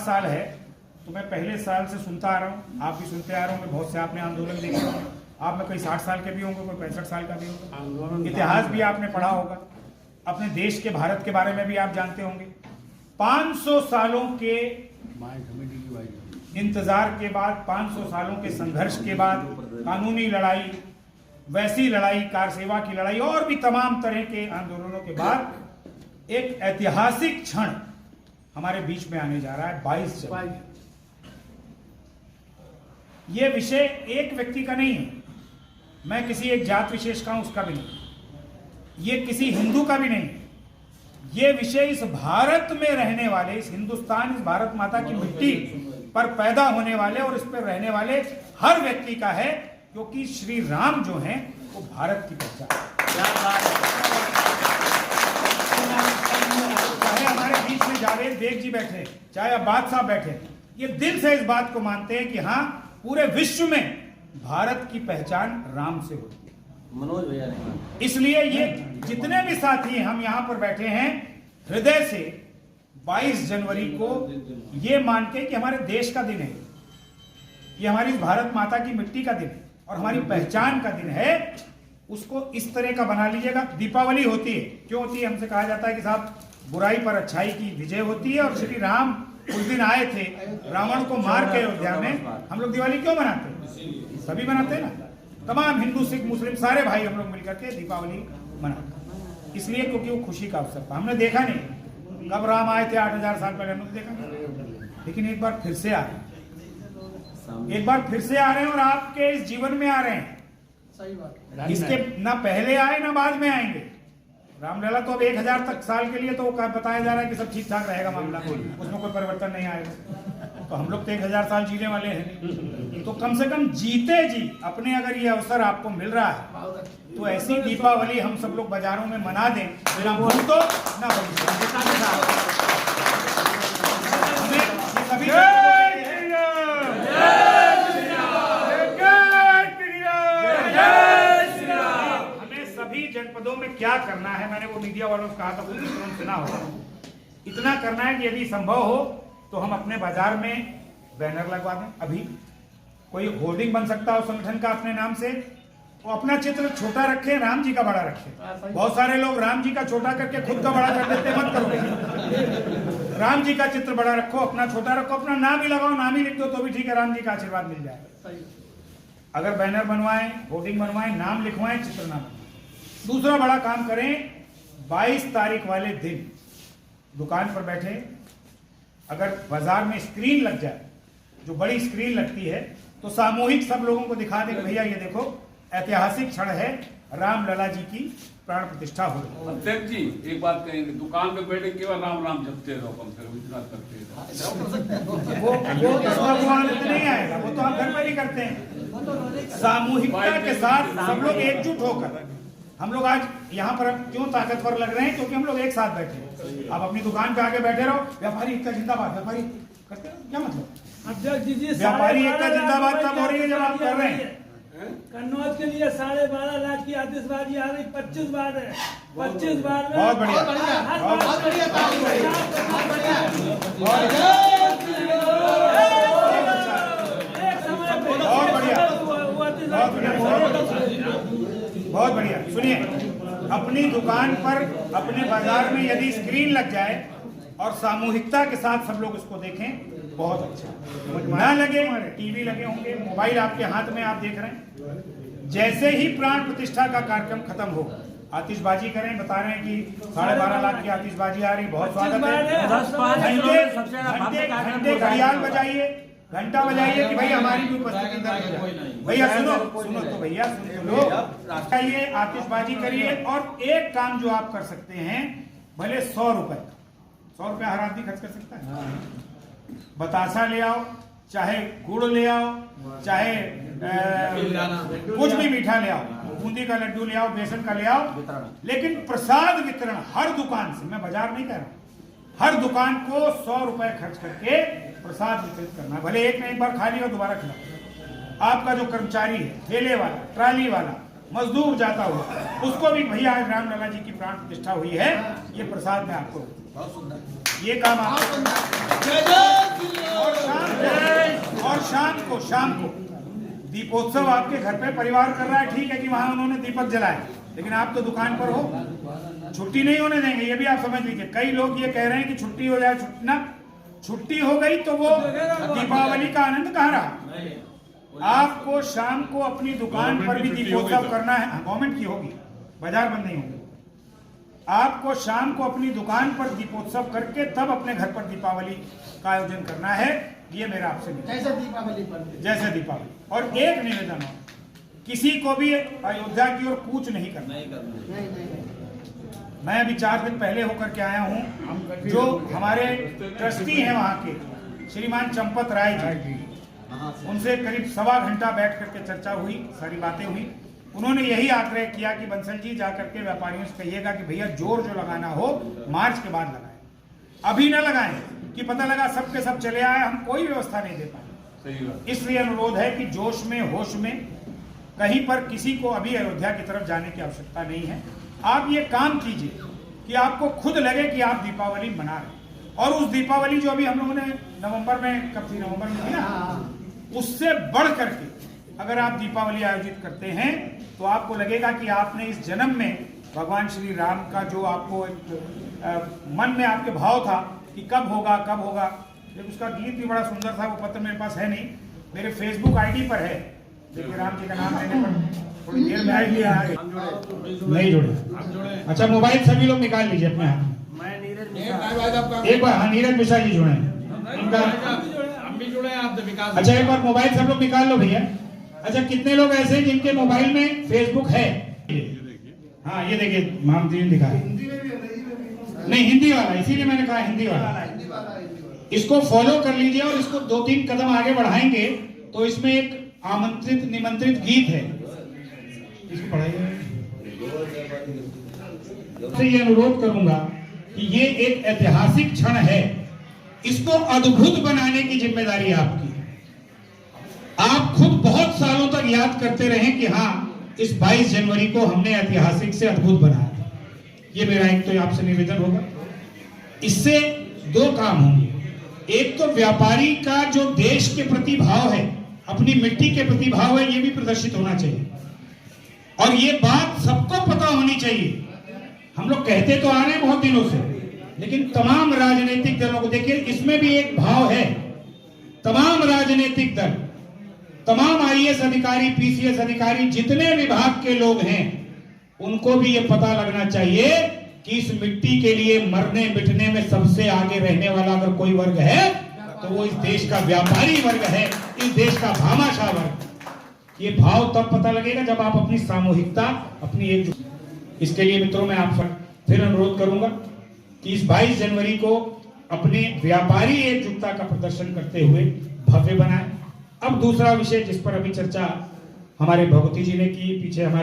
साल है तो मैं पहले साल से सुनता आ रहा हूँ, आप भी सुनते आ रहे होंगे, बहुत से आपने आंदोलन देखे होंगे, आप में कोई 60 साल के भी होंगे, कोई 65 साल का भी होगा, इतिहास भी आपने पढ़ा होगा, अपने देश के भारत के बारे में भी आप जानते होंगे। 500 सालों के इंतजार के बाद, 500 सालों के संघर्ष के बाद, कानूनी लड़ाई, वैसी लड़ाई, कार सेवा की लड़ाई और भी तमाम तरह के आंदोलनों के बाद एक ऐतिहासिक क्षण हमारे बीच में आने जा रहा है 22 जनवरी। यह विषय एक व्यक्ति का नहीं है, मैं किसी एक जात विशेष का हूं उसका भी नहीं, ये किसी हिंदू का भी नहीं, ये विषय इस भारत में रहने वाले, इस हिंदुस्तान, इस भारत माता की मिट्टी पर पैदा होने वाले और इस पर रहने वाले हर व्यक्ति का है, क्योंकि श्री राम जो हैं वो भारत की पहचान है। चाहे हमारे बीच में जावेद बेग जी बैठे, चाहे अब्बास साहब बैठे, ये दिल से इस बात को मानते हैं कि हाँ, पूरे विश्व में भारत की पहचान राम से होती है। मनोज भैया ने, इसलिए ये जितने भी साथी हम यहाँ पर बैठे हैं, हृदय से 22 जनवरी को ये मान के कि हमारे देश का दिन है, ये हमारी भारत माता की मिट्टी का दिन है और हमारी पहचान का दिन है, उसको इस तरह का बना लीजिएगा। दीपावली होती है, क्यों होती है? हमसे कहा जाता है कि साहब बुराई पर अच्छाई की विजय होती है और श्री राम उस दिन आए थे रावण को मार के अयोध्या में। हम लोग दिवाली क्यों मनाते हैं? सभी मनाते हैं ना, तमाम हिंदू सिख मुस्लिम सारे भाई हम लोग मिलकर के दीपावली मनाते, इसलिए क्योंकि वो खुशी का अवसर था। हमने देखा नहीं कब राम आए थे, 8000 साल पहले हमने देखा नहीं, लेकिन एक बार फिर से आ रहे हैं, एक बार फिर से आ रहे हैं और आपके इस जीवन में आ रहे हैं। सही बात, इसके ना पहले आए ना बाद में आएंगे। रामलला तो अब 1000 तक साल के लिए तो बताया जा रहा है कि सब ठीक ठाक रहेगा मामला, उसमें कोई परिवर्तन नहीं आएगा। तो हम लोग तो 1000 साल जीने वाले हैं, तो कम से कम जीते जी अपने, अगर ये अवसर आपको मिल रहा है तो ऐसी दीपावली हम सब लोग बाजारों में मना दें, ना भूतो ना जनपदों में क्या करना है, मैंने वो मीडिया वालों से कहा था, तुरंत सुना होगा। इतना करना है कि यदि संभव हो तो हम अपने बाजार में बैनर लगवा दें। अभी कोई होर्डिंग बन सकता हो संगठन का अपने नाम से, वो अपना चित्र छोटा रखे, राम जी का बड़ा रखे। बहुत सारे लोग राम जी का छोटा करके खुद का बड़ा कर देते, मत करो। राम जी का चित्र बड़ा रखो, अपना छोटा रखो, अपना नाम ही लगाओ, नाम ही लिख दो तो भी ठीक है, राम जी का आशीर्वाद मिल जाए। अगर बैनर बनवाएं, होर्डिंग बनवाएं, नाम लिखवाएं, चित्र ना बनवाएं। दूसरा बड़ा काम करें, 22 तारीख वाले दिन दुकान पर बैठे, अगर बाजार में स्क्रीन लग जाए, जो बड़ी स्क्रीन लगती है, तो सामूहिक सब लोगों को दिखा दे कि भैया ये देखो ऐतिहासिक क्षण है, रामलला जी की प्राण प्रतिष्ठा हो रही है। अध्यक्ष जी एक बात कहेंगे, दुकान पे बैठे केवल राम राम जपते रहो, कम से कम इतना करते रहो। वो नहीं आएगा, वो तो हम घर पर ही करते हैं। सामूहिकता के साथ सब लोग एकजुट होकर, हम लोग आज यहाँ पर क्यों ताकतवर लग रहे हैं? क्योंकि हम लोग एक साथ बैठे हैं। आप अपनी दुकान पे आके बैठे रहो, व्यापारी एकता जिंदाबाद, व्यापारी करते हैं, क्या मतलब? अध्यक्ष जी, व्यापारी एकता जिंदाबाद तब हो रही है जब आप कर रहे हैं। कन्नौज के लिए 12.5 लाख की आतिशबाजी आ रही, 25 बार है, 25 बार में बहुत बढ़िया, बहुत बढ़िया, बहुत बढ़िया। सुनिए, अपनी दुकान पर, अपने बाजार में यदि स्क्रीन लग जाए और सामूहिकता के साथ सब लोग उसको देखें, बहुत अच्छा। ना लगे, टीवी लगे होंगे, मोबाइल आपके हाथ में, आप देख रहे हैं। जैसे ही प्राण प्रतिष्ठा का कार्यक्रम खत्म हो, आतिशबाजी करें, बता रहे हैं कि 12.5 लाख की आतिशबाजी आ रही, बहुत स्वागत है। घंटे घड़ियाल बजाइए, घंटा बजाइए कि भाई हमारी भी उपस्थिति दर्ज हो जाए। भैया सुनो तो भैया सुन लो, ये आतिशबाजी करिए। और एक काम जो आप कर सकते हैं, भले 100 रुपए हर आदमी खर्च कर सकता है। बतासा ले आओ, चाहे गुड़ ले आओ, चाहे कुछ भी मीठा ले आओ, बूंदी का लड्डू ले आओ, बेसन का ले आओ, लेकिन प्रसाद वितरण हर दुकान से, मैं बाजार नहीं कह रहा हूं, हर दुकान को 100 रुपए खर्च करके प्रसाद वितरित करना। भले एक नहीं, एक बार खा लिया दोबारा खिलाओ। आपका जो कर्मचारी है, ठेले वाला, ट्राली वाला, मजदूर जाता हुआ, उसको भी भैया आज रामलला जी की प्राण प्रतिष्ठा हुई है, ये प्रसाद में आपको, ये काम आप को शाम को दीपोत्सव आपके घर पे परिवार कर रहा है, ठीक है कि वहां उन्होंने दीपक जलाए, लेकिन आप तो दुकान पर हो, छुट्टी नहीं होने देंगे, ये भी आप समझ लीजिए। कई लोग ये कह रहे हैं कि छुट्टी हो जाए, छुट्टी हो गई तो वो दीपावली का आनंद कहाँ रहा। आपको शाम को अपनी दुकान पर भी दीपोत्सव करना है, गवर्नमेंट की होगी, बाजार बंद नहीं होगी। आपको शाम को अपनी दुकान पर दीपोत्सव करके तब अपने घर पर दीपावली का आयोजन करना है। ये मेरा आपसे जैसे दीपावली पर, जैसे दीपावली। और एक निवेदन हो, किसी को भी अयोध्या की ओर कूच नहीं करना। मैं अभी 4 दिन पहले होकर के आया हूँ। जो हमारे ट्रस्टी हैं वहाँ के श्रीमान चंपत राय जी, उनसे करीब 1.25 घंटा बैठ करके चर्चा हुई, सारी बातें हुई। उन्होंने यही आग्रह किया कि बंसल जी जाकर के व्यापारियों से कहिएगा कि भैया जोर जो लगाना हो मार्च के बाद लगाएं, अभी न लगाएं कि पता लगा सब के सब चले आए, हम कोई व्यवस्था नहीं दे पाए। इसलिए अनुरोध है कि जोश में होश में कहीं पर किसी को अभी अयोध्या की तरफ जाने की आवश्यकता नहीं है। आप ये काम कीजिए कि आपको खुद लगे कि आप दीपावली मना रहे, और उस दीपावली जो अभी हम लोगों ने नवंबर में, कब थी, नवंबर में थी ना, उससे बढ़ करके अगर आप दीपावली आयोजित करते हैं तो आपको लगेगा कि आपने इस जन्म में भगवान श्री राम का जो आपको एक मन में आपके भाव था कि कब होगा कब होगा। जब उसका गीत भी बड़ा सुंदर था, वो पत्र मेरे पास है नहीं, मेरे फेसबुक आईडी पर है। देखिए राम जी का नाम लेने पर थोड़ी देर में आएगी, नहीं जुड़े। अच्छा, मोबाइल सभी लोग निकाल लीजिए अपने हाथ में। एक बार, हाँ, नीरज मिश्रा जी जुड़े, अच्छा एक बार मोबाइल सब लोग निकाल लो भैया। अच्छा, कितने लोग ऐसे हैं जिनके मोबाइल में फेसबुक है? हाँ, ये देखिए महामंत्री ने दिखाया, नहीं हिंदी वाला, इसीलिए मैंने कहा हिंदी वाला। इसको फॉलो कर लीजिए और इसको 2-3 कदम आगे बढ़ाएंगे तो इसमें एक आमंत्रित निमंत्रित गीत है, इसको पढ़ाइए। तो ये अनुरोध करूंगा कि ये एक ऐतिहासिक क्षण है, इसको अद्भुत बनाने की जिम्मेदारी आपकी। आप खुद बहुत सालों तक याद करते रहें कि हाँ, इस 22 जनवरी को हमने ऐतिहासिक से अद्भुत बनाया। ये मेरा एक तो आपसे निवेदन होगा। इससे 2 काम होंगे। एक तो व्यापारी का जो देश के प्रति भाव है, अपनी मिट्टी के प्रति भाव है, ये भी प्रदर्शित होना चाहिए। और ये बात सबको पता होनी चाहिए। हम लोग कहते तो आ रहे हैं बहुत दिनों से, लेकिन तमाम राजनीतिक दलों को देखिए, इसमें भी एक भाव है। तमाम राजनीतिक दल, तमाम आईएएस अधिकारी, पीसीएस अधिकारी, जितने विभाग के लोग हैं, उनको भी ये पता लगना चाहिए कि इस मिट्टी के लिए मरने मिटने में सबसे आगे रहने वाला अगर कोई वर्ग है तो वो इस देश का व्यापारी वर्ग है, इस देश का भामाशाह वर्ग। ये भाव तब पता लगेगा जब आप अपनी सामूहिकता, अपनी एक, इसके लिए मित्रों मैं आप फिर अनुरोध करूंगा कि इस 22 जनवरी को अपने व्यापारी एकजुटता का प्रदर्शन करते हुए भव्य बनाएं। अब दूसरा विषय जिस पर अभी चर्चा हमारे भगवती जी ने की, पीछे हमारे